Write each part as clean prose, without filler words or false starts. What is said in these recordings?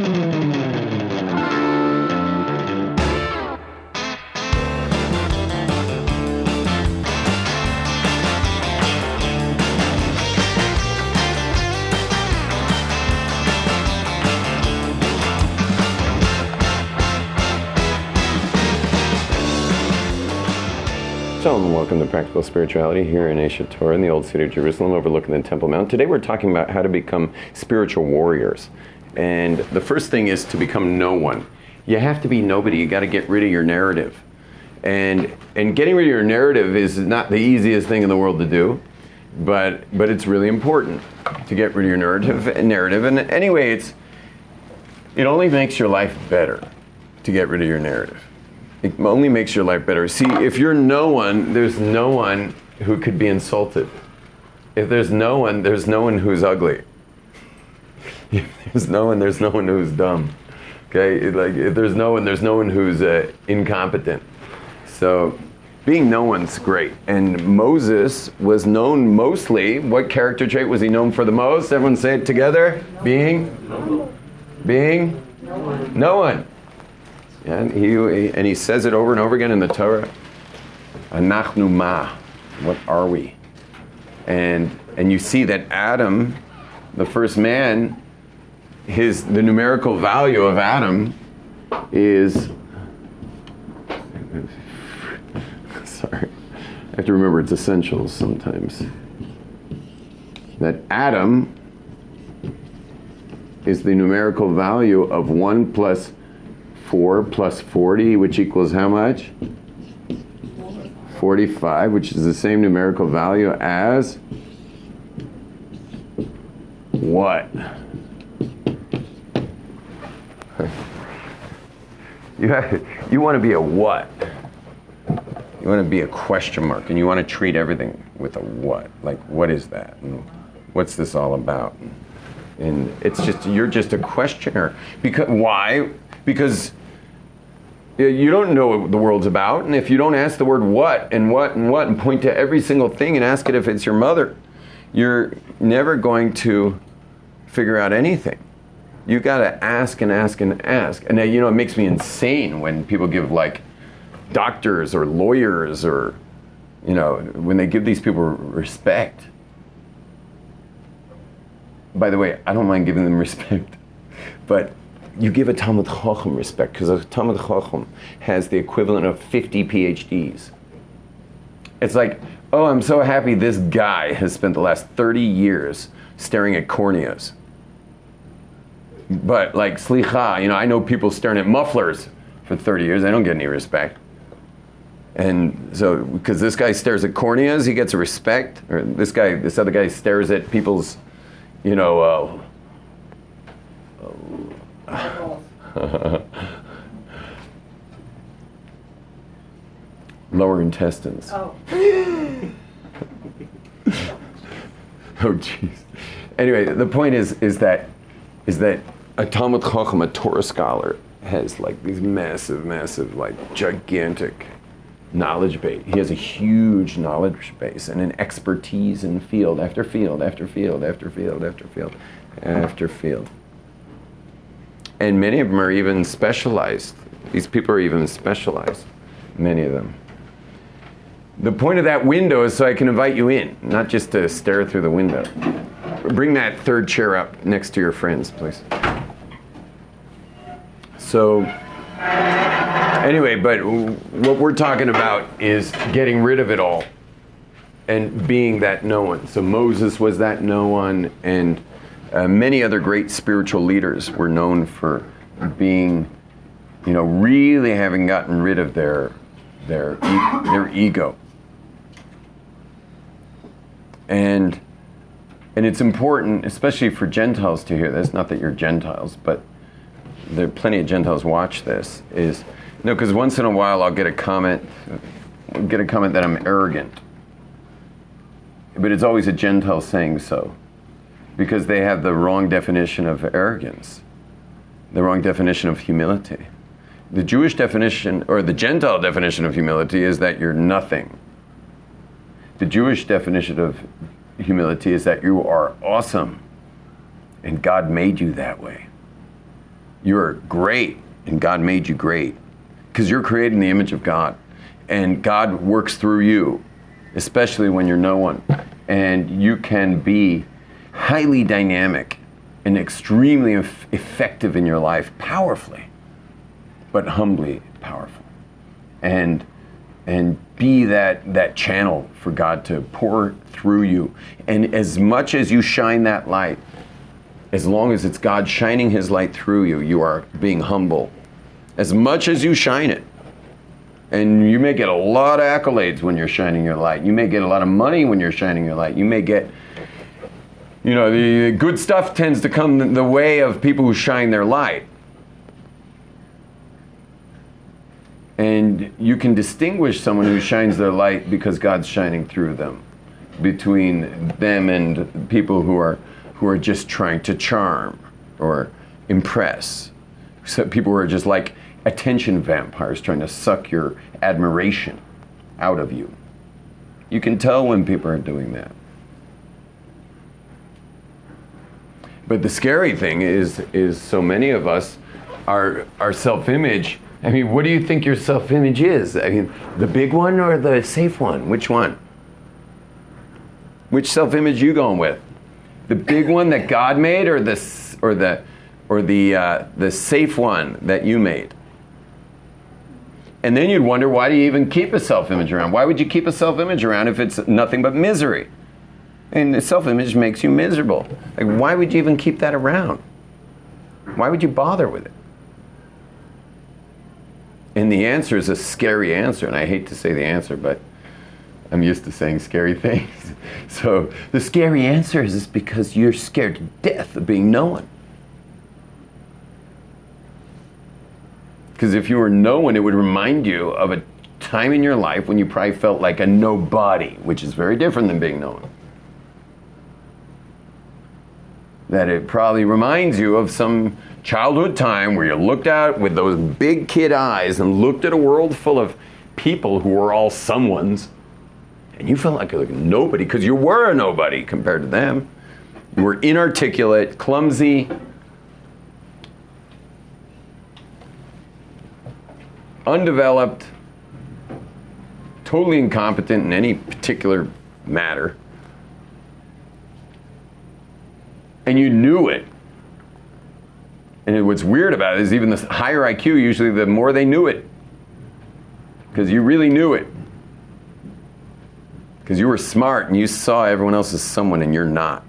Shalom and welcome to Practical Spirituality here in Asia Torah in the Old City of Jerusalem overlooking the Temple Mount. Today we're talking about how to become spiritual warriors. And the first thing is to become no one. You have to be nobody. You got to get rid of your narrative. And getting rid of your narrative is not the easiest thing in the world to do, but it's really important to get rid of your narrative. And anyway, it only makes your life better to get rid of your narrative. It only makes your life better. See, if you're no one, there's no one who could be insulted. If there's no one who's ugly. If there's no one who's dumb. Okay, like if there's no one who's incompetent. So being no one's great. And Moses was known mostly, what character trait was he known for the most? Everyone say it together. Being no one. Yeah, and he says it over and over again in the Torah. Anachnu ma, what are we? And you see that Adam, the first man, the numerical value of Adam is, sorry, I have to remember it's essentials sometimes. That Adam is the numerical value of 1 plus 4 plus 40, which equals how much? 45, which is the same numerical value as what? You want to be a what? You want to be a question mark, and you want to treat everything with a what? Like, what is that? And what's this all about? And it's just, you're just a questioner. Because why? Because you don't know what the world's about, and if you don't ask the word what and point to every single thing and ask it if it's your mother, you're never going to figure out anything. You got to ask and ask and ask. And it makes me insane when people give like doctors or lawyers or, when they give these people respect. By the way, I don't mind giving them respect, but you give a Talmud Chacham respect, because a Talmud Chacham has the equivalent of 50 PhDs. It's like, oh, I'm so happy this guy has spent the last 30 years staring at corneas. But like, slicha, I know people staring at mufflers for 30 years, they don't get any respect. And so, because this guy stares at corneas, he gets a respect, or this other guy stares at people's, lower intestines. Oh. Oh, jeez. Anyway, the point is that a Talmud Chacham, a Torah scholar, has like these massive, like gigantic knowledge base. He has a huge knowledge base and an expertise in field after field after field after field after field after field. And many of them are even specialized. These people are even specialized, many of them. The point of that window is so I can invite you in, not just to stare through the window. Bring that third chair up next to your friends, please. So, anyway, but what we're talking about is getting rid of it all and being that no one. So Moses was that no one, and many other great spiritual leaders were known for being, really having gotten rid of their ego. And it's important, especially for Gentiles, to hear this. Not that you're Gentiles, but there are plenty of Gentiles watch this. Because once in a while I'll get a comment that I'm arrogant. But it's always a Gentile saying so, because they have the wrong definition of arrogance, the wrong definition of humility. The Jewish definition, or the Gentile definition of humility, is that you're nothing. The Jewish definition of humility is that you are awesome, and God made you that way. You're great, and God made you great. Because you're created in the image of God. And God works through you, especially when you're no one. And you can be highly dynamic and extremely effective in your life, powerfully, but humbly powerful. And be that channel for God to pour through you. And as much as you shine that light, as long as it's God shining his light through you, you are being humble. As much as you shine it. And you may get a lot of accolades when you're shining your light. You may get a lot of money when you're shining your light. You may get, the good stuff tends to come the way of people who shine their light. And you can distinguish someone who shines their light because God's shining through them, between them and people who are just trying to charm or impress. So people who are just like attention vampires trying to suck your admiration out of you. You can tell when people are doing that. But the scary thing is so many of us, our self-image, I mean, what do you think your self-image is? I mean, the big one or the safe one? Which one? Which self-image you going with? The big one that God made, or the safe one that you made? And then you'd wonder, why do you even keep a self-image around? Why would you keep a self-image around if it's nothing but misery? And the self-image makes you miserable. Like, why would you even keep that around? Why would you bother with it? And the answer is a scary answer, and I hate to say the answer, but I'm used to saying scary things. So the scary answer is because you're scared to death of being no one. Because if you were no one, it would remind you of a time in your life when you probably felt like a nobody, which is very different than being known. That it probably reminds you of some childhood time where you looked out with those big kid eyes and looked at a world full of people who were all someones, and you felt like a nobody because you were a nobody compared to them. You were inarticulate, clumsy, undeveloped, totally incompetent in any particular matter. And you knew it. And what's weird about it is even the higher IQ, usually the more they knew it. Because you really knew it. Because you were smart and you saw everyone else as someone and you're not.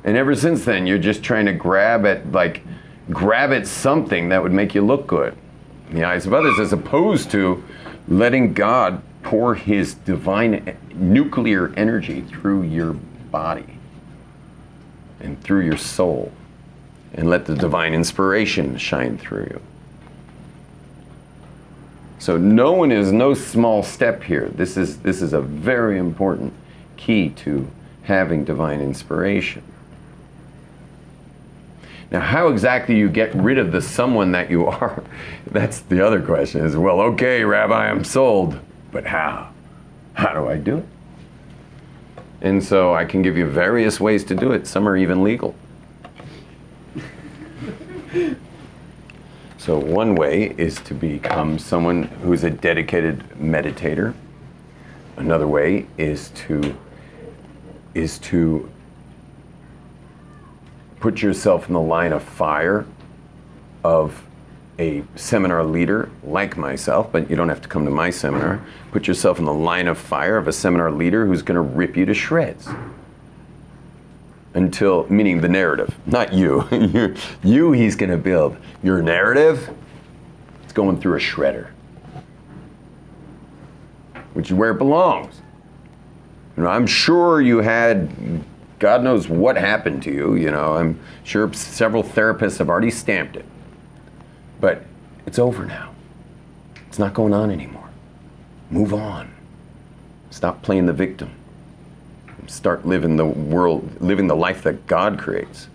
And ever since then, you're just trying to grab at something that would make you look good in the eyes of others, as opposed to letting God pour his divine nuclear energy through your body and through your soul, and let the divine inspiration shine through you. So no one is no small step here. This is a very important key to having divine inspiration. Now, how exactly you get rid of the someone that you are, that's the other question is, well, okay, Rabbi, I'm sold, but how? How do I do it? And so I can give you various ways to do it. Some are even legal. So one way is to become someone who's a dedicated meditator. Another way is to put yourself in the line of fire of a seminar leader like myself, but you don't have to come to my seminar. Put yourself in the line of fire of a seminar leader who's going to rip you to shreds. Meaning the narrative, not you. You he's going to build. Your narrative, it's going through a shredder, which is where it belongs. I'm sure you had, God knows what happened to you. I'm sure several therapists have already stamped it. But it's over now. It's not going on anymore. Move on. Stop playing the victim. Start living the life that God creates.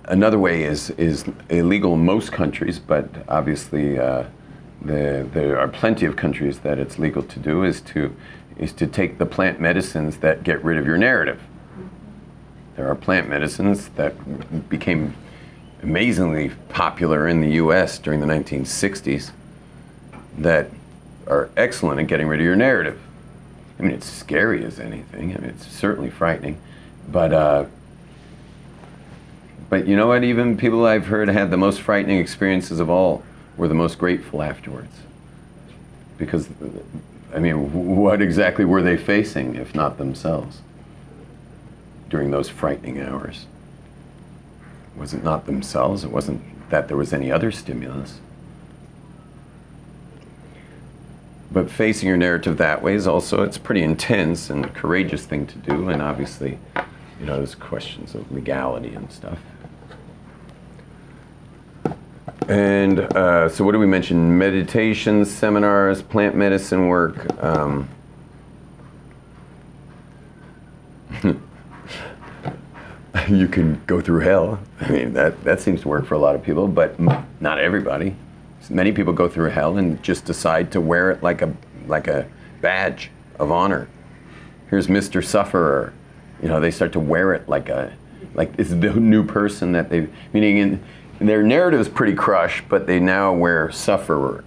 Another way is illegal in most countries, but obviously there are plenty of countries that it's legal to do, is to take the plant medicines that get rid of your narrative. There are plant medicines that became amazingly popular in the US during the 1960s that are excellent at getting rid of your narrative. I mean, it's scary as anything. I mean, it's certainly frightening, but you know what? Even people I've heard had the most frightening experiences of all were the most grateful afterwards. Because, I mean, what exactly were they facing if not themselves during those frightening hours? Was it not themselves? It wasn't that there was any other stimulus. But facing your narrative that way is also, it's a pretty intense and courageous thing to do, and obviously, you know, there's questions of legality and stuff. And so what do we mention? Meditations, seminars, plant medicine work. You can go through hell. I mean, that seems to work for a lot of people, but not everybody. Many people go through hell and just decide to wear it like a badge of honor. Here's Mr. Sufferer. You know, they start to wear it like it's the new person that they, meaning their narrative is pretty crushed, but they now wear sufferer.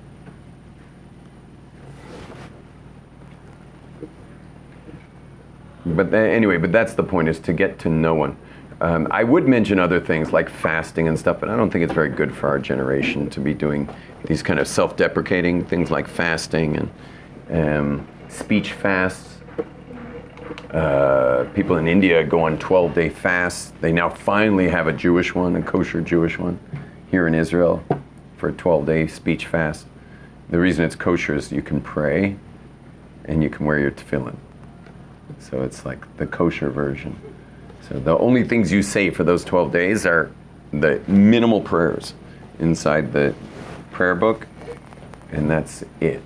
But anyway, but that's the point, is to get to no one. I would mention other things like fasting and stuff, but I don't think it's very good for our generation to be doing these kind of self-deprecating things like fasting and speech fasts. People in India go on 12-day fasts. They now finally have a Jewish one, a kosher Jewish one, here in Israel for a 12-day speech fast. The reason it's kosher is you can pray and you can wear your tefillin. So it's like the kosher version. So the only things you say for those 12 days are the minimal prayers inside the prayer book, and that's it.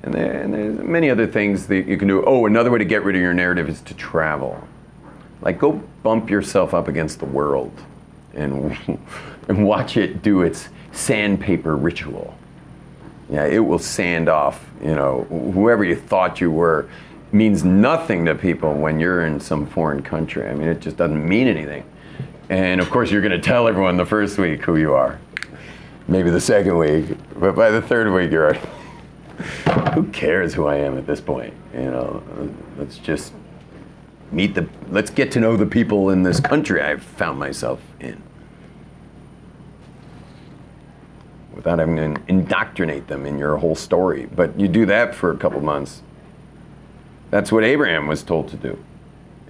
And there's many other things that you can do. Oh, another way to get rid of your narrative is to travel. Like, go bump yourself up against the world and watch it do its sandpaper ritual. Yeah, it will sand off, you know, whoever you thought you were. Means nothing to people when you're in some foreign country. I mean, it just doesn't mean anything. And of course, you're going to tell everyone the first week who you are. Maybe the second week, but by the third week, you're already, who cares who I am at this point? You know, let's just let's get to know the people in this country I've found myself in, without having to indoctrinate them in your whole story. But you do that for a couple months. That's what Abraham was told to do.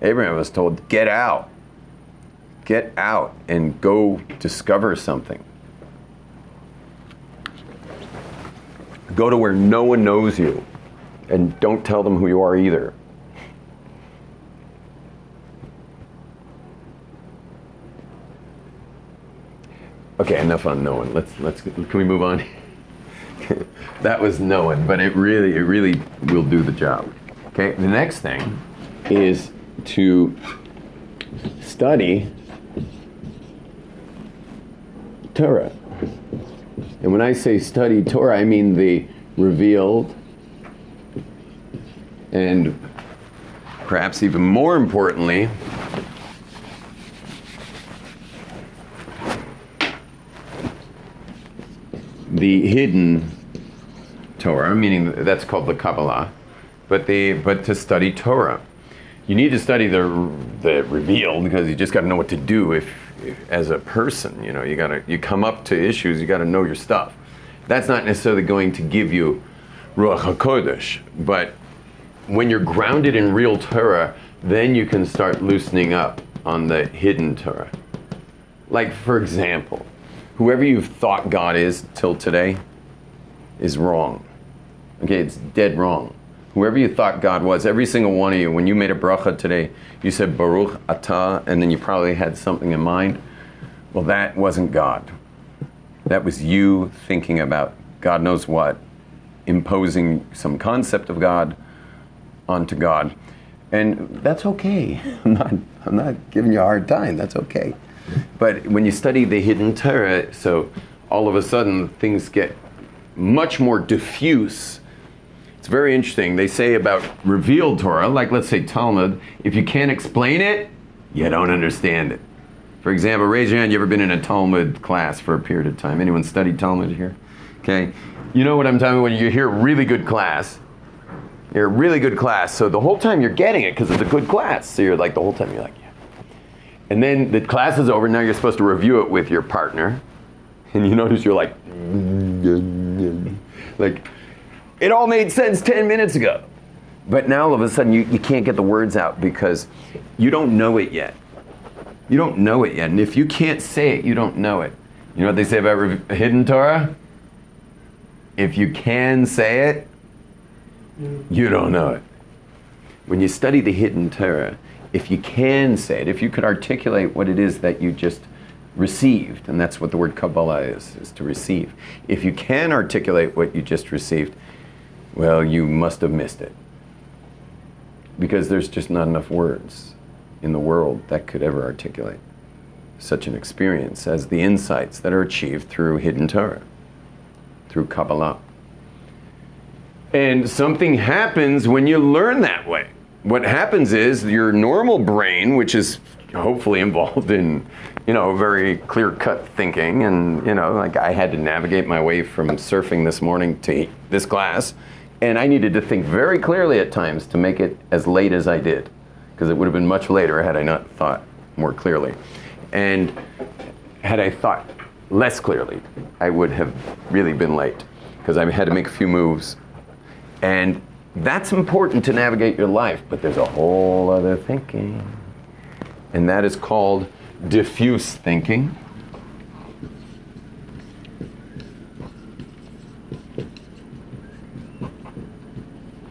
Abraham was told, get out and go discover something. Go to where no one knows you, and don't tell them who you are either. Okay, enough on no one. Can we move on? That was no one, but it really will do the job. Okay, the next thing is to study Torah. And when I say study Torah, I mean the revealed and perhaps even more importantly, the hidden Torah, meaning that's called the Kabbalah. But to study Torah, you need to study the revealed, because you just got to know what to do if as a person. You know, you come up to issues, you got to know your stuff. That's not necessarily going to give you Ruach Hakodesh, but when you're grounded in real Torah, then you can start loosening up on the hidden Torah. Like, for example, whoever you've thought God is till today is wrong. Okay, it's dead wrong. Whoever you thought God was, every single one of you, when you made a bracha today, you said Baruch Atah, and then you probably had something in mind. Well, that wasn't God. That was you thinking about God knows what, imposing some concept of God onto God. And that's okay. I'm not giving you a hard time. That's okay. But when you study the hidden Torah, so all of a sudden things get much more diffuse. It's very interesting. They say about revealed Torah, like let's say Talmud, if you can't explain it, you don't understand it. For example, raise your hand, you ever been in a Talmud class for a period of time? Anyone studied Talmud here? Okay. You know what I'm talking about when you hear a really good class. You're a really good class, so the whole time you're getting it because it's a good class. So you're like, the whole time you're like, yeah. And then the class is over, now you're supposed to review it with your partner. And you notice you're like, it all made sense 10 minutes ago. But now all of a sudden you can't get the words out because you don't know it yet. You don't know it yet. And if you can't say it, you don't know it. You know what they say about hidden Torah? If you can say it, you don't know it. When you study the hidden Torah, if you can say it, if you could articulate what it is that you just received, and that's what the word Kabbalah is to receive. If you can articulate what you just received, well, you must have missed it. Because there's just not enough words in the world that could ever articulate such an experience as the insights that are achieved through hidden Torah, through Kabbalah. And something happens when you learn that way. What happens is your normal brain, which is hopefully involved in, very clear-cut thinking, and, like I had to navigate my way from surfing this morning to this class, and I needed to think very clearly at times to make it as late as I did, because it would have been much later had I not thought more clearly. And had I thought less clearly, I would have really been late, because I had to make a few moves. And that's important to navigate your life, but there's a whole other thinking. And that is called diffuse thinking.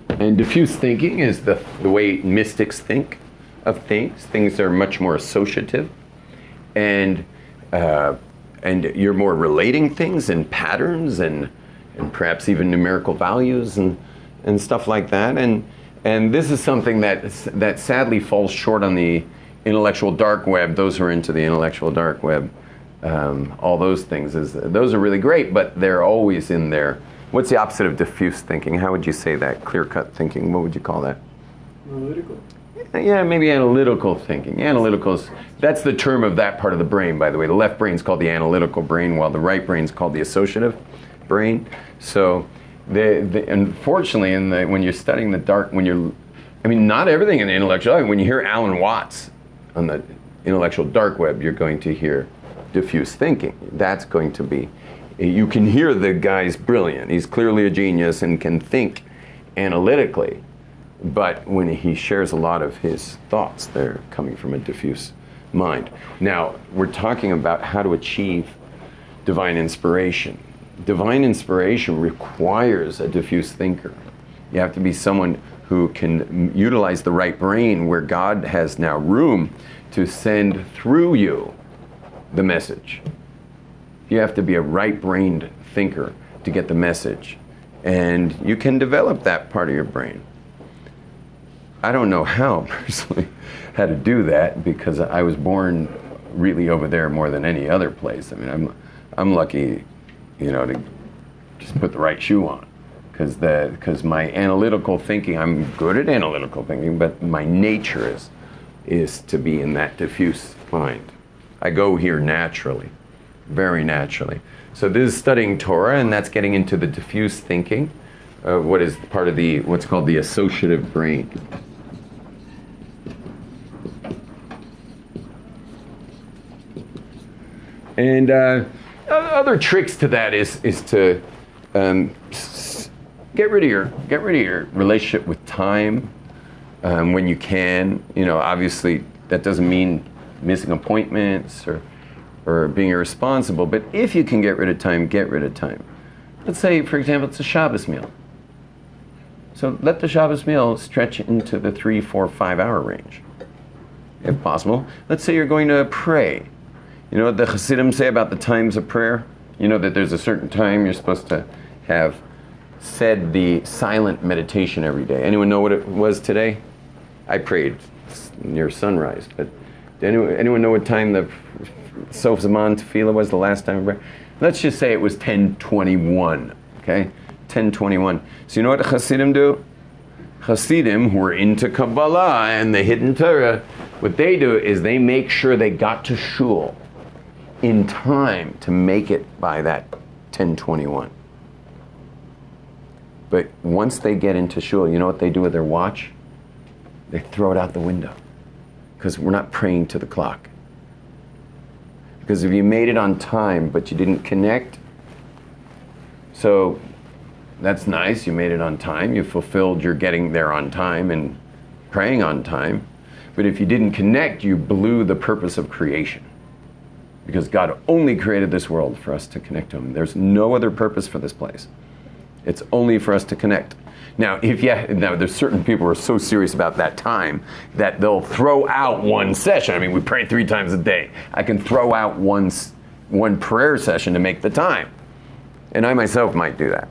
And diffuse thinking is the way mystics think of things. Things are much more associative. And you're more relating things in patterns and perhaps even numerical values and stuff like that. And this is something that sadly falls short on the intellectual dark web. Those who are into the intellectual dark web, all those things, those are really great, but they're always in there. What's the opposite of diffuse thinking? How would you say that? Clear-cut thinking, what would you call that? Analytical. Yeah, maybe analytical thinking. That's the term of that part of the brain, by the way. The left brain is called the analytical brain, while the right brain is called the associative brain. So, unfortunately, when you're studying the dark, not everything in the intellectual, when you hear Alan Watts on the intellectual dark web, you're going to hear diffuse thinking. That's going to be, you can hear the guy's brilliant. He's clearly a genius and can think analytically. But when he shares a lot of his thoughts, they're coming from a diffuse mind. Now, we're talking about how to achieve divine inspiration. Divine inspiration requires a diffuse thinker. You have to be someone who can utilize the right brain where God has now room to send through you the message. You have to be a right-brained thinker to get the message. And you can develop that part of your brain. I don't know how, personally, how to do that because I was born really over there more than any other place. I'm lucky, to just put the right shoe on. Because my analytical thinking, I'm good at analytical thinking, but my nature is to be in that diffuse mind. I go here naturally, very naturally. So this is studying Torah, and that's getting into the diffuse thinking, what is part of what's called the associative brain. And other tricks to that is to get rid of your relationship with time when you can. Obviously that doesn't mean missing appointments or being irresponsible, but if you can get rid of time, get rid of time. Let's say, for example, it's a Shabbos meal. So let the Shabbos meal stretch into the 3, 4, 5 hour range, if possible. Let's say you're going to pray. You know what the Hasidim say about the times of prayer? You know that there's a certain time you're supposed to have said the silent meditation every day. Anyone know what it was today? I prayed near sunrise, but did anyone know what time the Sof Zaman Tefillah was the last time? Let's just say it was 10:21, okay? 10:21. So you know what Hasidim do? Hasidim, who are into Kabbalah and the hidden Torah, what they do is they make sure they got to shul in time to make it by that 10:21. But once they get into shul, you know what they do with their watch? They throw it out the window, because we're not praying to the clock. Because if you made it on time but you didn't connect, so that's nice, you made it on time, you fulfilled your getting there on time and praying on time. But if you didn't connect, you blew the purpose of creation. Because God only created this world for us to connect to Him. There's no other purpose for this place. It's only for us to connect. Now, now there's certain people who are so serious about that time that they'll throw out one session. I mean, we pray 3 times a day. I can throw out one prayer session to make the time. And I myself might do that.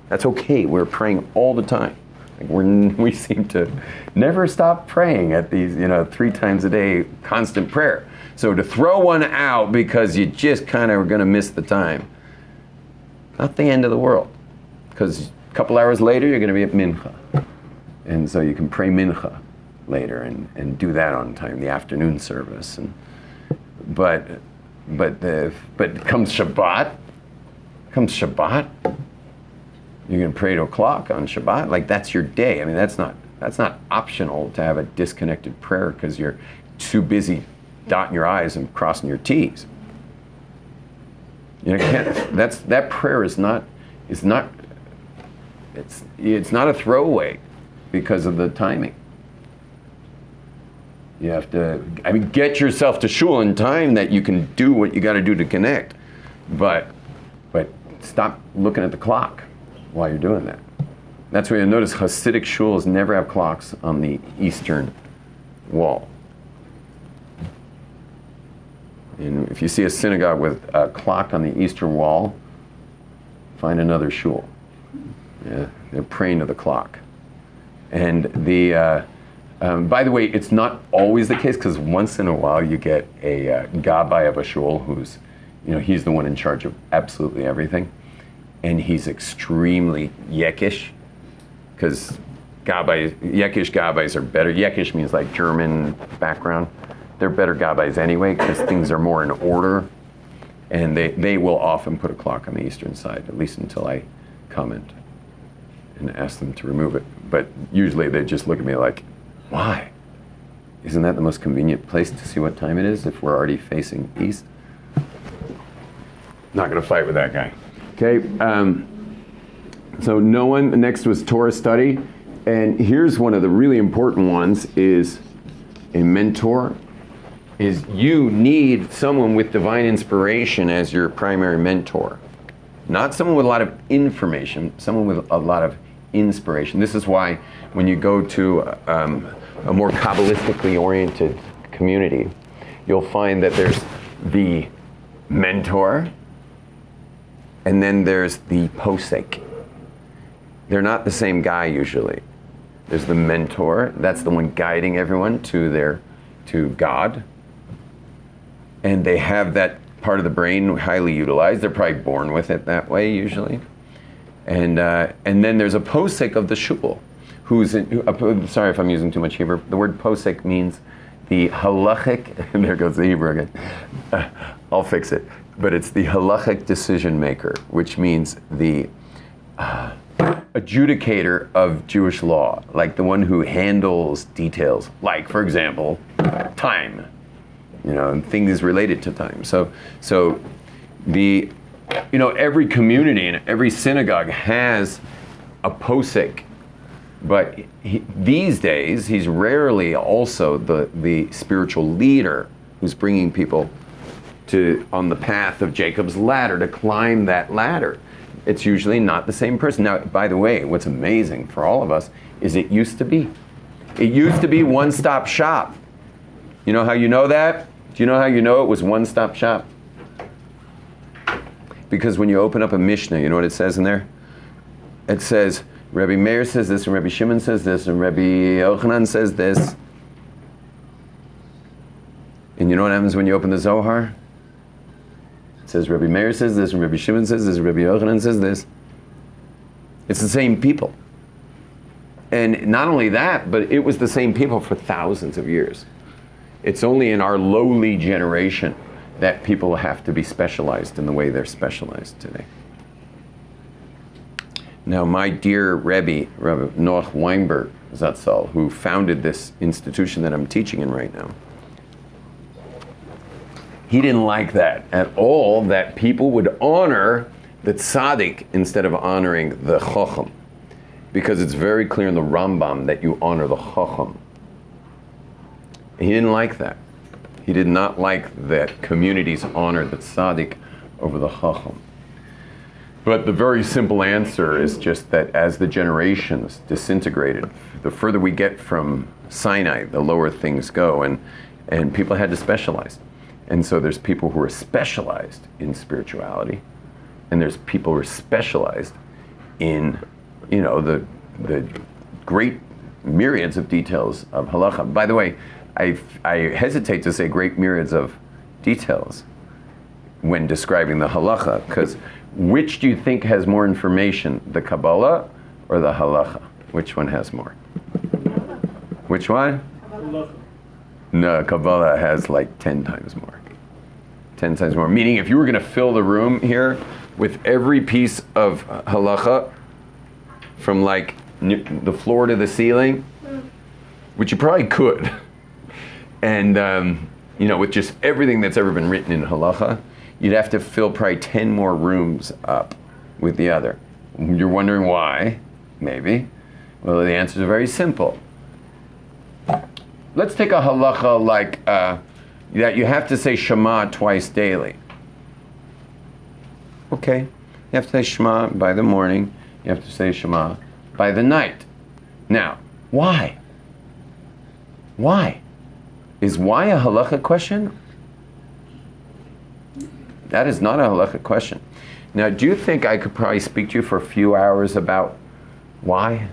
That's okay. We're praying all the time. Like we seem to never stop praying at these, 3 times a day, constant prayer. So to throw one out because you just kind of are going to miss the time, not the end of the world. Because a couple hours later, you're going to be at Mincha. And so you can pray Mincha later and do that on time, the afternoon service. But comes Shabbat, you're going to pray 8 o'clock on Shabbat. Like, that's your day. I mean, that's not optional to have a disconnected prayer because you're too busy dotting your I's and crossing your T's. That prayer is not a throwaway because of the timing. You have to, get yourself to shul in time that you can do what you got to do to connect. But stop looking at the clock while you're doing that. That's why you notice Hasidic shuls never have clocks on the eastern wall. And if you see a synagogue with a clock on the eastern wall, find another shul. Yeah, they're praying to the clock. And by the way, it's not always the case, because once in a while you get a gabbai of a shul who's, he's the one in charge of absolutely everything. And he's extremely yekish, because yekish gabbais are better. Yekish means like German background. They're better gabbais anyway, because things are more in order. And they will often put a clock on the eastern side, at least until I comment and ask them to remove it. But usually they just look at me like, why? Isn't that the most convenient place to see what time it is if we're already facing east? Not going to fight with that guy. Okay, so no one, next was Torah study. And here's one of the really important ones is a mentor. Is you need someone with divine inspiration as your primary mentor. Not someone with a lot of information, someone with a lot of inspiration. This is why when you go to a more Kabbalistically oriented community, you'll find that there's the mentor, and then there's the posek. They're not the same guy usually. There's the mentor, that's the one guiding everyone to God. And they have that part of the brain highly utilized. They're probably born with it that way usually. And then there's a posek of the shul, sorry if I'm using too much Hebrew. The word posek means the halachic, and there goes the Hebrew again. I'll fix it. But it's the halachic decision maker, which means the adjudicator of Jewish law, like the one who handles details, like, for example, time, and things related to time. So every community and every synagogue has a posek, but these days he's rarely also the spiritual leader who's bringing people on the path of Jacob's ladder to climb that ladder. It's usually not the same person. Now, by the way, what's amazing for all of us is it used to be one-stop shop. You know how you know that? Do you know how you know it was one-stop shop? Because when you open up a Mishnah, you know what it says in there? It says, Rabbi Meir says this, and Rabbi Shimon says this, and Rabbi Yochanan says this. And you know what happens when you open the Zohar? It says Rabbi Meir says this, and Rabbi Shimon says this, and Rabbi Yochanan says this. It's the same people. And not only that, but it was the same people for thousands of years. It's only in our lowly generation that people have to be specialized in the way they're specialized today. Now, my dear Rebbe, Rabbi Noach Weinberg Zatzal, who founded this institution that I'm teaching in right now, he didn't like that at all, that people would honor the tzaddik instead of honoring the chacham. Because it's very clear in the Rambam that you honor the chacham. He didn't like that. He did not like that communities honor the tzaddik over the chacham. But the very simple answer is just that as the generations disintegrated, the further we get from Sinai, the lower things go, and people had to specialize. And so there's people who are specialized in spirituality, and there's people who are specialized in, the great myriads of details of halacha. By the way, I hesitate to say great myriads of details when describing the halacha, because which do you think has more information, the Kabbalah or the halacha? Which one has more? Which one? Halacha. No, Kabbalah has like 10 times more. 10 times more. Meaning if you were going to fill the room here with every piece of halacha from like the floor to the ceiling, which you probably could, and with just everything that's ever been written in halacha, you'd have to fill probably 10 more rooms up with the other. You're wondering why? Maybe. Well, the answers are very simple. Let's take a halacha like that you have to say Shema twice daily. Okay, you have to say Shema by the morning. You have to say Shema by the night. Now, why? Why? Is why a halacha question? That is not a halacha question. Now, do you think I could probably speak to you for a few hours about why?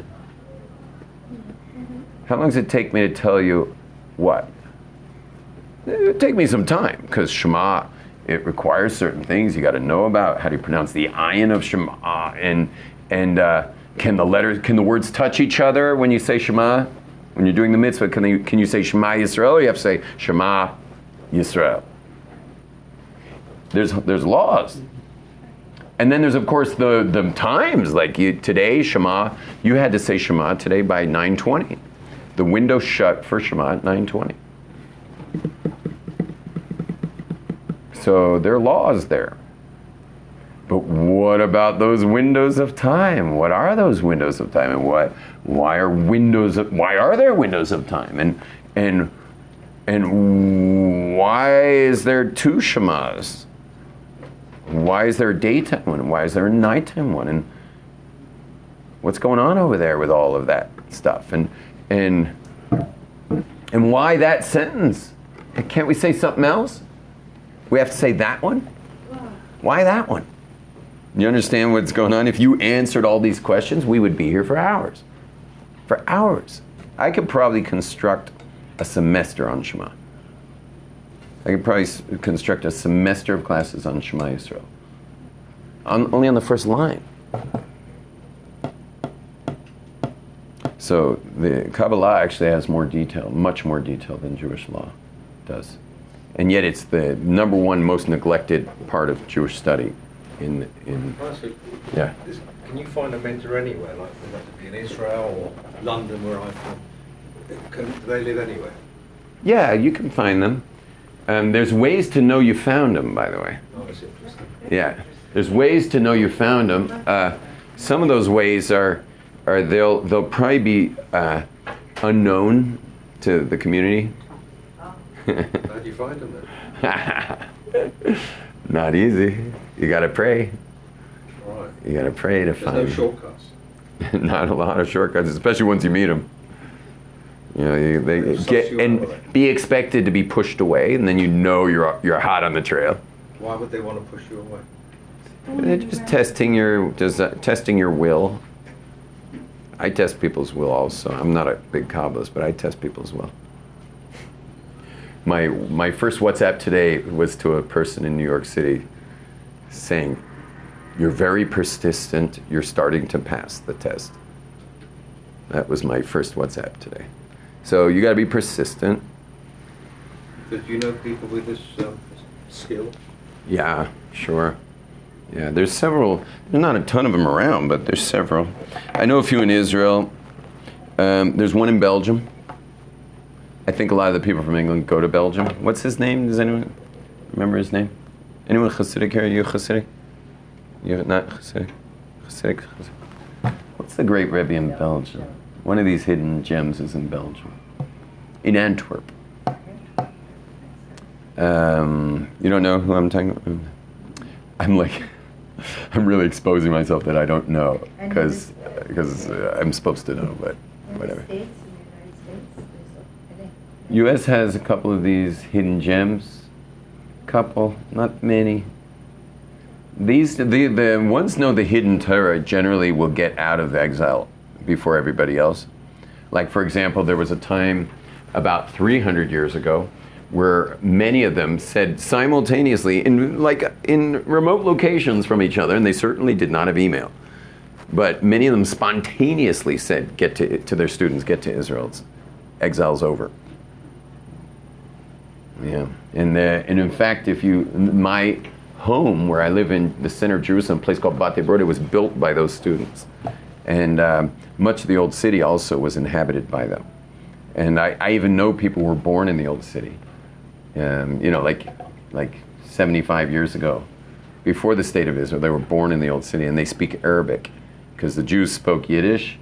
How long does it take me to tell you what? It would take me some time, because Shema, it requires certain things. You got to know about how do you pronounce the ayin of Shema, and can the words touch each other when you say Shema? When you're doing the mitzvah, can you say Shema Yisrael, or you have to say Shema Yisrael? There's laws. And then there's, of course, the times. Like today, Shema, you had to say Shema today by 9:20. The window shut for Shema at 9:20. So there are laws there. But what about those windows of time? What are those windows of time? And why are there windows of time? And why is there two Shemas? Why is there a daytime one? Why is there a nighttime one? And what's going on over there with all of that stuff? And why that sentence? Can't we say something else? We have to say that one? Why that one? You understand what's going on? If you answered all these questions, we would be here for hours. For hours. I could probably construct a semester on Shema. I could probably construct a semester of classes on Shema Yisrael. Only on the first line. So the Kabbalah actually has more detail, much more detail than Jewish law does. And yet it's the number one most neglected part of Jewish study. Can you find a mentor anywhere? Like, does it have to be in Israel or London, where I'm from? Do they live anywhere? Yeah, you can find them. There's ways to know you found them, by the way. Oh, that's interesting. Yeah, there's ways to know you found them. Some of those ways are they'll probably be unknown to the community. How do you find them then? Not easy. You gotta pray. Right. You gotta pray to find. There's no shortcuts. Not a lot of shortcuts, especially once you meet them. You know, they get and be expected to be pushed away, and then you're hot on the trail. Why would they want to push you away? They're just testing your will. I test people's will also. I'm not a big Kabbalist, but I test people's will. My first WhatsApp today was to a person in New York City saying, "You're very persistent, you're starting to pass the test." That was my first WhatsApp today. So you got to be persistent. Do you know people with this skill? Yeah, sure. Yeah, there's several. There's not a ton of them around, but there's several. I know a few in Israel. There's one in Belgium. I think a lot of the people from England go to Belgium. What's his name? Does anyone remember his name? Anyone Hasidic here? Are you Hasidic? You're not Hasidic? Hasidic? What's the great Rebbe in Belgium? One of these hidden gems is in Belgium. In Antwerp. You don't know who I'm talking about? I'm really exposing myself that I don't know, because I'm supposed to know, but whatever. U.S. has a couple of these hidden gems. Couple, not many. The ones know the hidden Torah generally will get out of exile before everybody else. Like, for example, there was a time about 300 years ago where many of them said simultaneously in remote locations from each other, and they certainly did not have email, but many of them spontaneously said, get to their students, get to Israel's exile's over. Yeah, and in fact, my home where I live in the center of Jerusalem, a place called Bate Broda, was built by those students, and much of the old city also was inhabited by them. And I even know people who were born in the old city. Like 75 years ago, before the state of Israel, they were born in the old city, and they speak Arabic, because the Jews spoke Yiddish,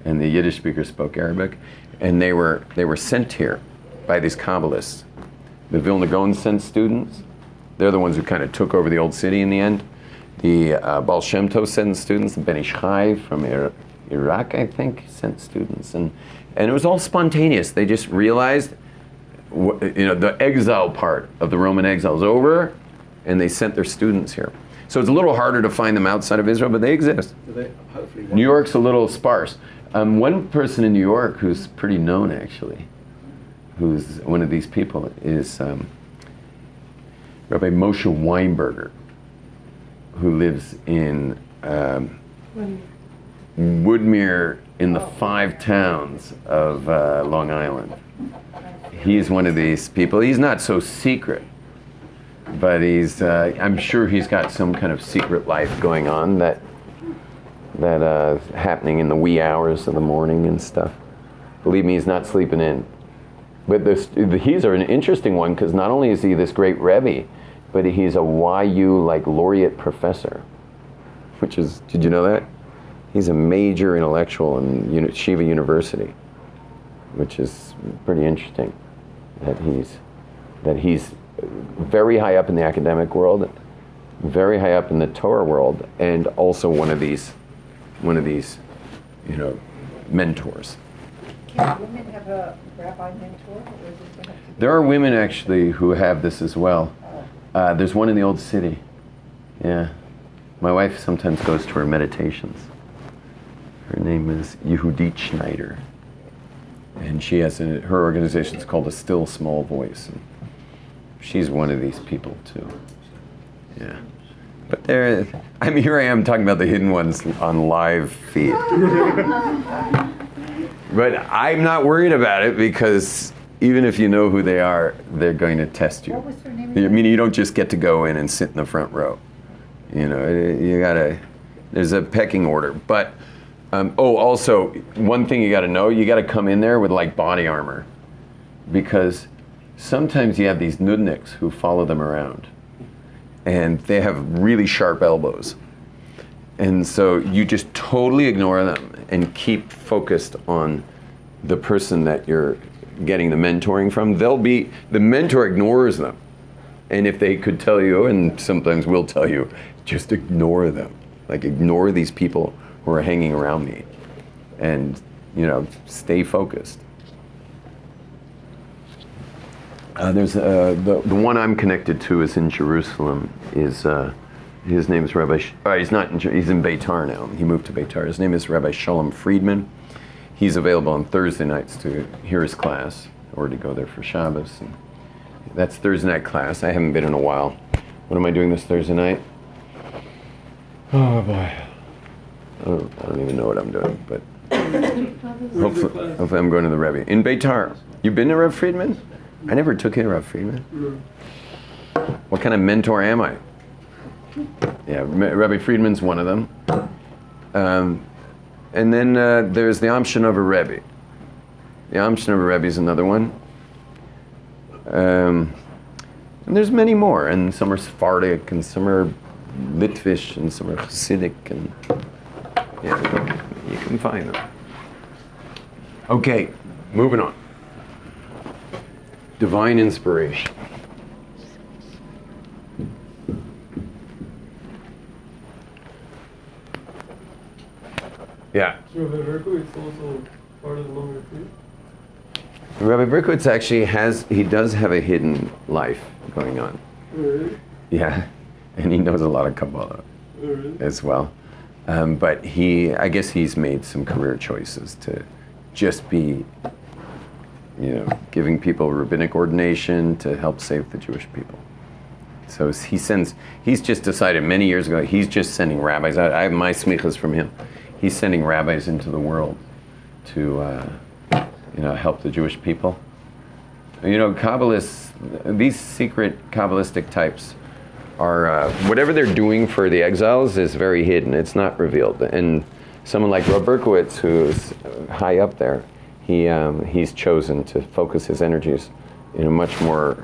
and the Yiddish speakers spoke Arabic, and they were sent here by these Kabbalists. The Vilna Gaon sent students. They're the ones who kind of took over the old city in the end. The Baal Shem Tov sent students. The Ben Ish Chai from Iraq, I think, sent students, and it was all spontaneous. They just realized, the exile part of the Roman exile is over, and they sent their students here. So it's a little harder to find them outside of Israel, but they exist. New York's a little sparse. One person in New York who's pretty known, actually, who's one of these people, is Rabbi Moshe Weinberger, who lives in Woodmere in the 5 towns of Long Island. He's one of these people. He's not so secret, but I'm sure he's got some kind of secret life going on that happening in the wee hours of the morning and stuff. Believe me, he's not sleeping in. But he's an interesting one, because not only is he this great Rebbe, but he's a YU laureate professor, did you know that? He's a major intellectual in Shiva University, which is pretty interesting. That he's very high up in the academic world, very high up in the Torah world, and also one of these mentors. Can women have a rabbi mentor, or does it have to be? There are women actually who have this as well. There's one in the old city. Yeah, my wife sometimes goes to her meditations. Her name is Yehudit Schneider, and she has her organization is called A Still Small Voice. And she's one of these people too. Yeah, but here I am talking about the hidden ones on live feed. But I'm not worried about it, because even if you know who they are, they're going to test you. What was her name I again? mean, you don't just get to go in and sit in the front row. There's a pecking order. But, also, one thing you got to know, you got to come in there with body armor, because sometimes you have these nudniks who follow them around, and they have really sharp elbows. And so you just totally ignore them and keep focused on the person that you're getting the mentoring from. The mentor ignores them. And if they could tell you, and sometimes will tell you, just ignore them. Ignore these people who are hanging around me, and, stay focused. There's the one I'm connected to is in Jerusalem. His name is Rabbi. He's in Beitar now. He moved to Beitar. His name is Rabbi Shalom Friedman. He's available on Thursday nights to hear his class or to go there for Shabbos. And that's Thursday night class. I haven't been in a while. What am I doing this Thursday night? Oh boy. I don't even know what I'm doing, but hopefully I'm going to the Rebbe. In Beitar. You've been to Rev Friedman? I never took you to Rev Friedman. What kind of mentor am I? Yeah, Rebbe Friedman's one of them. And then there's the Amshin of a Rebbe. The Amshin of a Rebbe is another one. And there's many more, and some are Sephardic, and some are Litvish, and some are Hasidic, and yeah, you can find them. Okay, moving on. Divine inspiration. Yeah. So Rabbi Berkowitz also part of the long retreat? Rabbi Berkowitz actually does have a hidden life going on. Really? Yeah, and he knows a lot of Kabbalah Really? as well. But I guess he's made some career choices to just be, giving people rabbinic ordination to help save the Jewish people. So he's just decided many years ago, he's just sending rabbis. I have my smichas from him. He's sending rabbis into the world to, help the Jewish people. Kabbalists, these secret Kabbalistic types are, whatever they're doing for the exiles is very hidden. It's not revealed. And someone like Rob Berkowitz, who's high up there, he's chosen to focus his energies in a much more,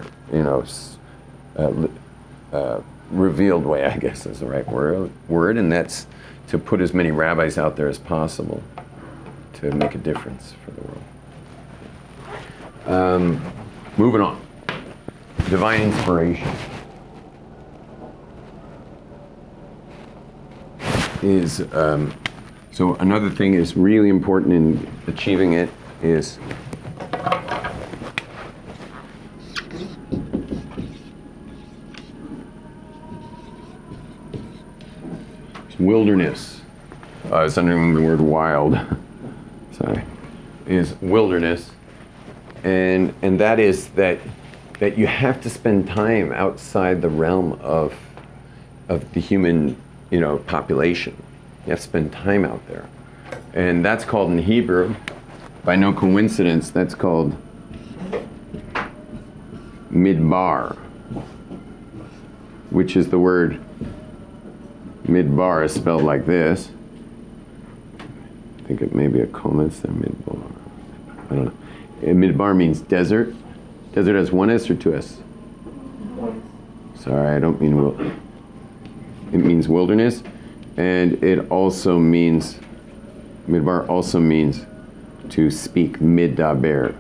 revealed way, I guess is the right word, and that's to put as many rabbis out there as possible to make a difference for the world. Moving on. Divine inspiration is, so another thing is really important in achieving it is wilderness. It's under the word wild. Sorry. Is wilderness. And that is that you have to spend time outside the realm of the human, population. You have to spend time out there. And that's called in Hebrew, by no coincidence, that's called midbar, which is the word midbar is spelled like this. I think it may be a comma instead of midbar. I don't know. Midbar means desert. Desert has one S or two S? Sorry, I don't mean it means wilderness. And it also means, midbar also means to speak midaber.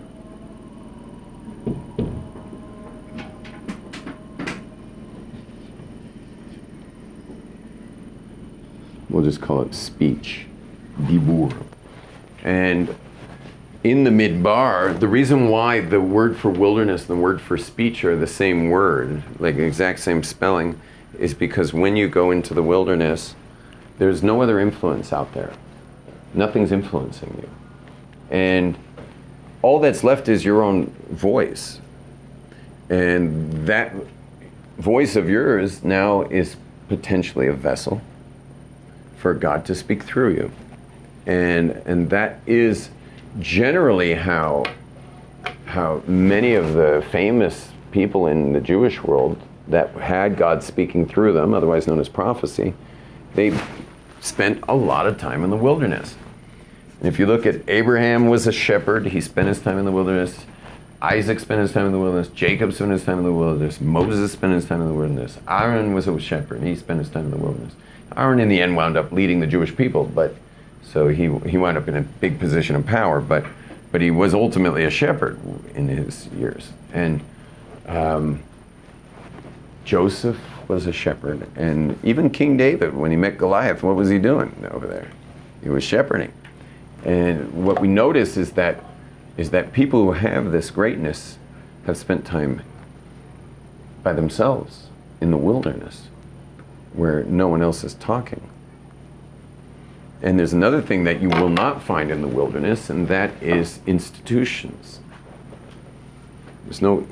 We'll just call it speech, dibur. And in the midbar, the reason why the word for wilderness and the word for speech are the same word, like the exact same spelling, is because when you go into the wilderness, there's no other influence out there. Nothing's influencing you. And all that's left is your own voice. And that voice of yours now is potentially a vessel for God to speak through you. And that is generally how many of the famous people in the Jewish world that had God speaking through them, otherwise known as prophecy, they spent a lot of time in the wilderness. And if you look at Abraham was a shepherd, he spent his time in the wilderness. Isaac spent his time in the wilderness. Jacob spent his time in the wilderness. Moses spent his time in the wilderness. Aaron was a shepherd, he spent his time in the wilderness. Aaron in the end wound up leading the Jewish people, but so he wound up in a big position of power, but he was ultimately a shepherd in his years. And Joseph was a shepherd, and even King David, when he met Goliath, what was he doing over there? He was shepherding. And what we notice is that people who have this greatness have spent time by themselves in the wilderness, where no one else is talking. And there's another thing that you will not find in the wilderness, and that is institutions. There's no,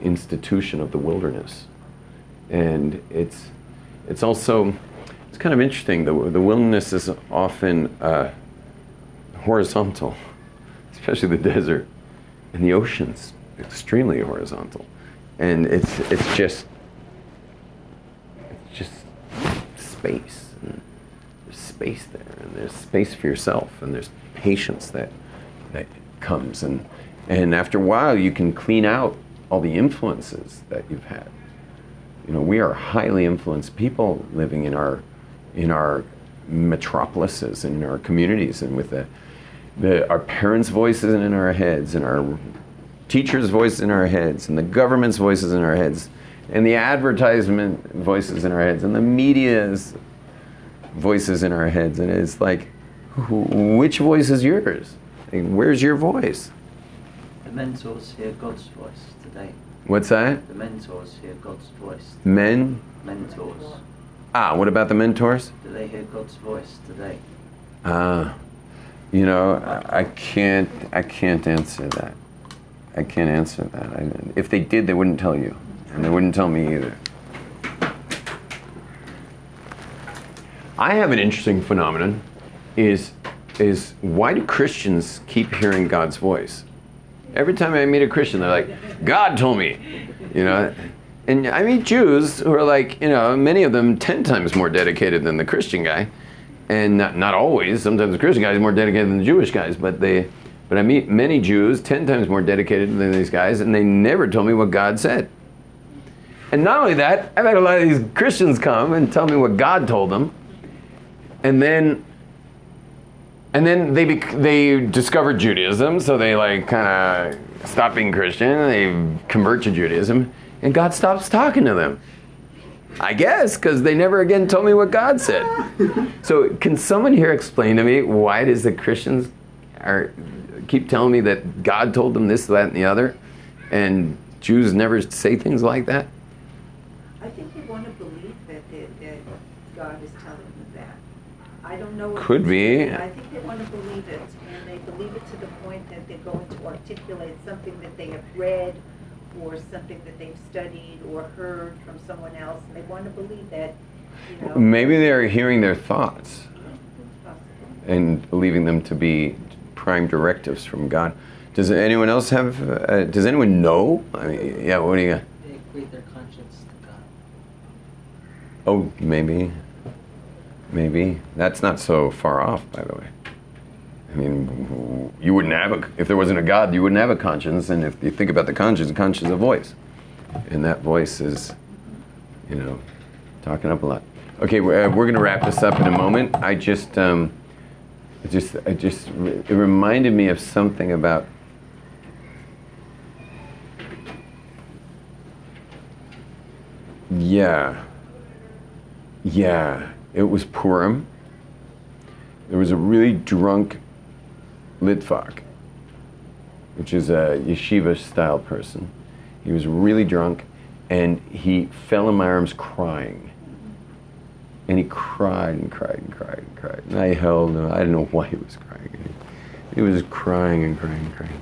institution of the wilderness. And it's also, it's kind of interesting. The wilderness is often horizontal, especially the desert, and the ocean's extremely horizontal, and it's just space. And there's space there, and there's space for yourself, and there's patience that comes, and after a while you can clean out all the influences that you've had. You know, we are highly influenced people living in our metropolises and in our communities, and with our parents' voices in our heads, and our teachers' voices in our heads, and the government's voices in our heads, and the advertisement voices in our heads, and the media's voices in our heads. And it's like, which voice is yours? Like, where's your voice? The mentors hear God's voice today. What's that? The mentors hear God's voice. Men? Mentors. What about the mentors? Do they hear God's voice today? You know, I can't answer that. I can't answer that. If they did, they wouldn't tell you, and they wouldn't tell me either. I have an interesting phenomenon. Is why do Christians keep hearing God's voice? Every time I meet a Christian, they're like, God told me, you know. And I meet Jews who are like, you know, many of them 10 times more dedicated than the Christian guy. And not always. Sometimes the Christian guy is more dedicated than the Jewish guys. But I meet many Jews 10 times more dedicated than these guys, and they never told me what God said. And not only that, I've had a lot of these Christians come and tell me what God told them. And then they discover Judaism, so they like kind of stop being Christian, and they convert to Judaism, and God stops talking to them. I guess, because they never again told me what God said. So can someone here explain to me why it is that Christians keep telling me that God told them this, that, and the other, and Jews never say things like that? I think they want to believe that God is telling them that. I don't know. Could be. I think they want to believe it, and they believe it to the point that they're going to articulate something that they have read, or something that they've studied or heard from someone else, and they want to believe that, you know. Maybe they're hearing their thoughts Possible. and believing them to be prime directives from God. Does anyone else have, does anyone know? I mean, yeah, what do you got? They equate their conscience to God. Oh, maybe. That's not so far off, by the way. I mean, you wouldn't have if there wasn't a God, you wouldn't have a conscience. And if you think about the conscience is a voice. And that voice is, you know, talking up a lot. Okay, we're going to wrap this up in a moment. It reminded me of something about, yeah, it was Purim. There was a really drunk Litvak, which is a yeshiva-style person. He was really drunk, and he fell in my arms crying. And he cried and cried and cried and cried. And I held him. I didn't know why he was crying. He was crying and crying and crying.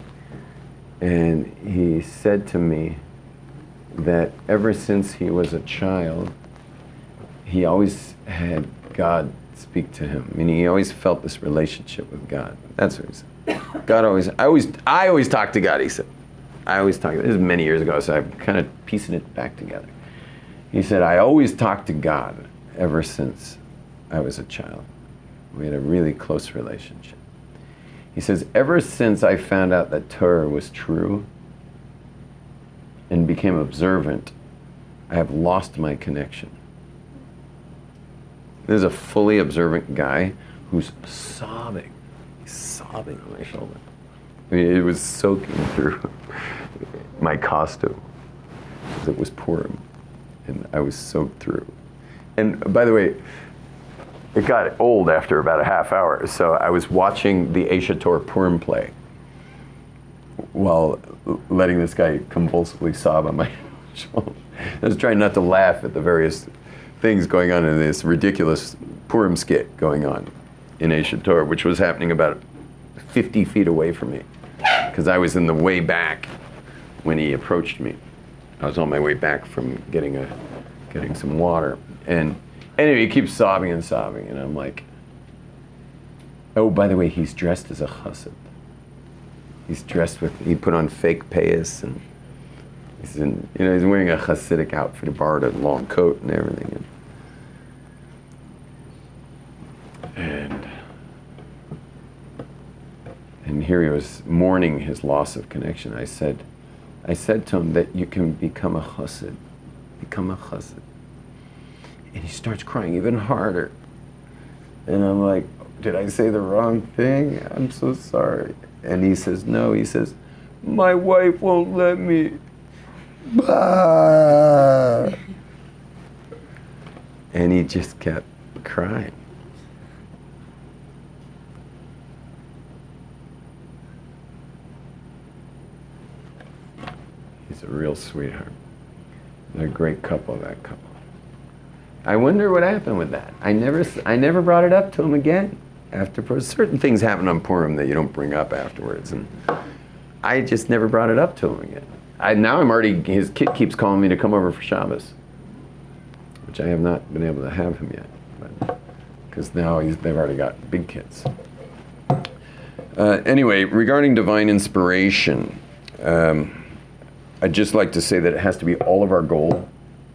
And he said to me that ever since he was a child, he always had God speak to him. I mean, he always felt this relationship with God. That's what he said. I always talk to God, he said. I always talk. This is many years ago, so I'm kind of piecing it back together. He said, I always talk to God ever since I was a child. We had a really close relationship. He says, ever since I found out that Torah was true and became observant, I have lost my connection. There's a fully observant guy who's sobbing. He's sobbing on my shoulder. I mean, it was soaking through my costume because it was Purim, and I was soaked through. And by the way, it got old after about a half hour, so I was watching the Eshator Purim play while letting this guy convulsively sob on my shoulder. I was trying not to laugh at the various things going on in this ridiculous Purim skit going on in Eshator, which was happening about 50 feet away from me, because I was in the way back when he approached me. I was on my way back from getting some water, and Anyway, he keeps sobbing and sobbing, and I'm like, oh, by the way, he's dressed as a chassid. He's dressed with, he put on fake payas, and he's wearing a Hasidic outfit. He borrowed a long coat and everything. And here he was mourning his loss of connection. I said to him that you can become a chassid. Become a chassid. And he starts crying even harder. And I'm like, did I say the wrong thing? I'm so sorry. And he says, no. He says, my wife won't let me. Bah. And he just kept crying. He's a real sweetheart. They're a great couple, that couple. I wonder what happened with that. I never brought it up to him again. After certain things happen on Purim that you don't bring up afterwards, and I just never brought it up to him again. Now I'm already, his kid keeps calling me to come over for Shabbos, which I have not been able to have him yet, because now they've already got big kids. Anyway, regarding divine inspiration, I'd just like to say that it has to be all of our goal.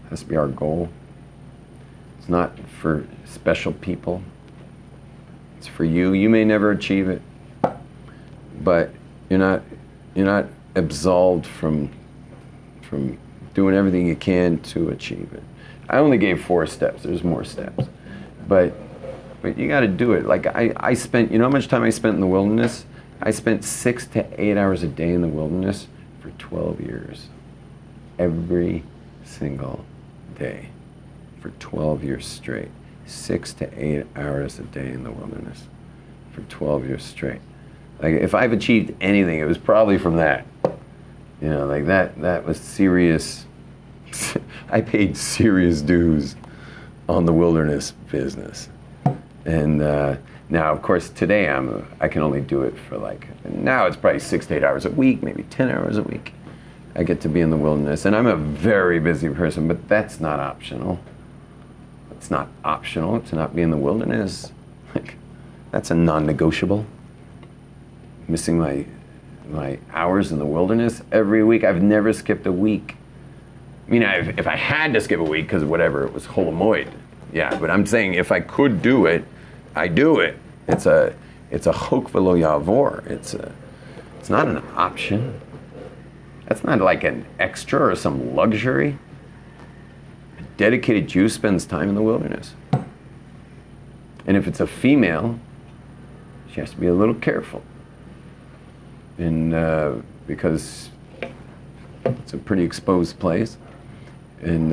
It has to be our goal. It's not for special people. It's for you. You may never achieve it, but you're not absolved from doing everything you can to achieve it. I only gave 4 steps. There's more steps, but you got to do it. Like I spent, you know how much time I spent in the wilderness? I spent 6 to 8 hours a day in the wilderness for 12 years, every single day, for 12 years straight. 6 to 8 hours a day in the wilderness for 12 years straight. Like, if I've achieved anything, it was probably from that. You know, like that was serious. I paid serious dues on the wilderness business. And now, of course, today I can only do it for now it's probably 6 to 8 hours a week, maybe 10 hours a week. I get to be in the wilderness, and I'm a very busy person, but that's not optional. It's not optional to not be in the wilderness. Like, that's a non-negotiable. Missing my hours in the wilderness every week. I've never skipped a week. I mean, if I had to skip a week because whatever, it was holomoid. Yeah, but I'm saying if I could do it, I do it. It's a chok v'lo yavor. It's not an option. That's not like an extra or some luxury. A dedicated Jew spends time in the wilderness. And if it's a female, she has to be a little careful. And because it's a pretty exposed place. And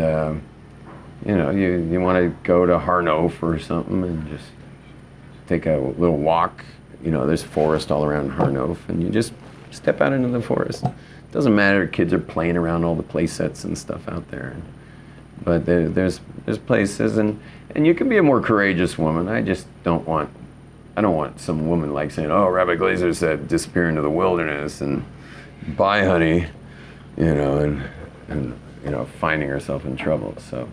you want to go to Har Nof or something and just take a little walk. You know, there's forest all around Har Nof, and you just step out into the forest. It doesn't matter, kids are playing around all the play sets and stuff out there. But there's places, and you can be a more courageous woman. I don't want some woman like saying, oh, Rabbi Glazer said disappear into the wilderness and bye, honey, and finding herself in trouble. So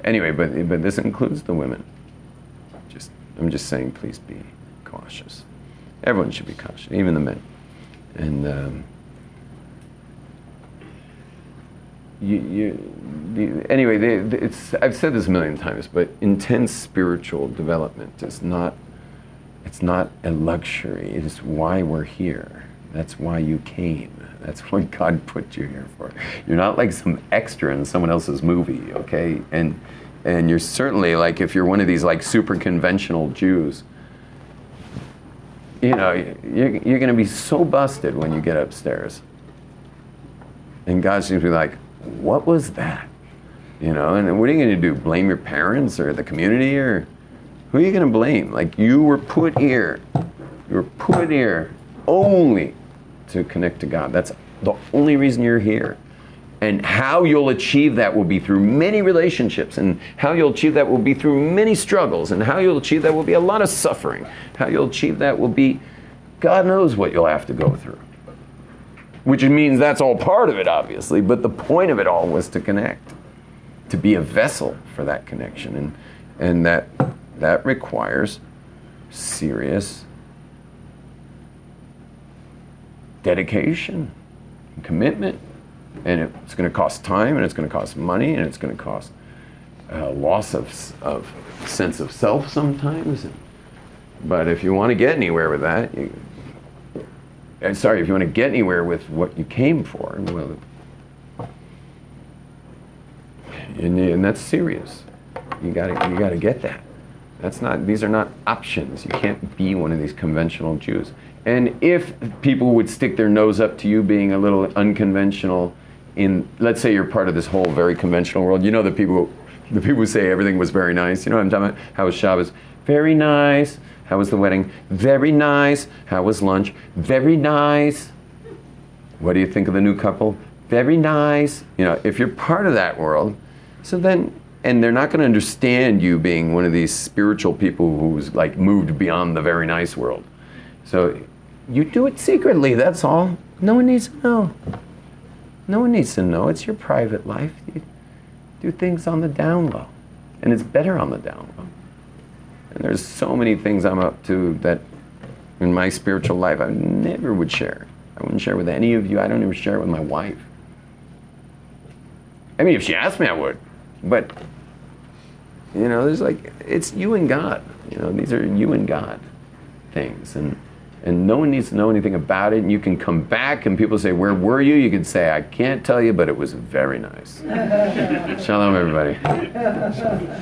anyway, but this includes the women. I'm just saying, please be cautious. Everyone should be cautious, even the men. And anyway, I've said this a million times, but intense spiritual development it's not a luxury. It is why we're here. That's why you came. That's what God put you here for. You're not like some extra in someone else's movie, okay? And you're certainly, like, if you're one of these like super conventional Jews, you're going to be so busted when you get upstairs. And God's going to be like, what was that? And what are you going to do? Blame your parents or the community, or who are you going to blame? Like, you were put here. You were put here only to connect to God. That's the only reason you're here. And how you'll achieve that will be through many relationships, and how you'll achieve that will be through many struggles, and how you'll achieve that will be a lot of suffering. How you'll achieve that will be, God knows what you'll have to go through. Which means that's all part of it, obviously, but the point of it all was to connect. to be a vessel for that connection. And that requires serious dedication and commitment. And it's going to cost time, and it's going to cost money, and it's going to cost loss of sense of self sometimes. But if you want to get anywhere with that, if you want to get anywhere with what you came for, well, and that's serious. You gotta get that. These are not options. You can't be one of these conventional Jews. And if people would stick their nose up to you being a little unconventional let's say you're part of this whole very conventional world, you know, the people who say everything was very nice, you know what I'm talking about? How was Shabbos? Very nice. How was the wedding? Very nice. How was lunch? Very nice. What do you think of the new couple? Very nice. You know, if you're part of that world, so then, and they're not going to understand you being one of these spiritual people who's like moved beyond the very nice world. So you do it secretly, that's all. No one needs to know. No one needs to know. It's your private life. You do things on the down low. And it's better on the down low. And there's so many things I'm up to that in my spiritual life I never would share. I wouldn't share with any of you. I don't even share it with my wife. I mean, if she asked me, I would. But, you know, it's you and God. You know, these are you and God things. And no one needs to know anything about it. And you can come back and people say, where were you? You can say, I can't tell you, but it was very nice. Shalom, everybody.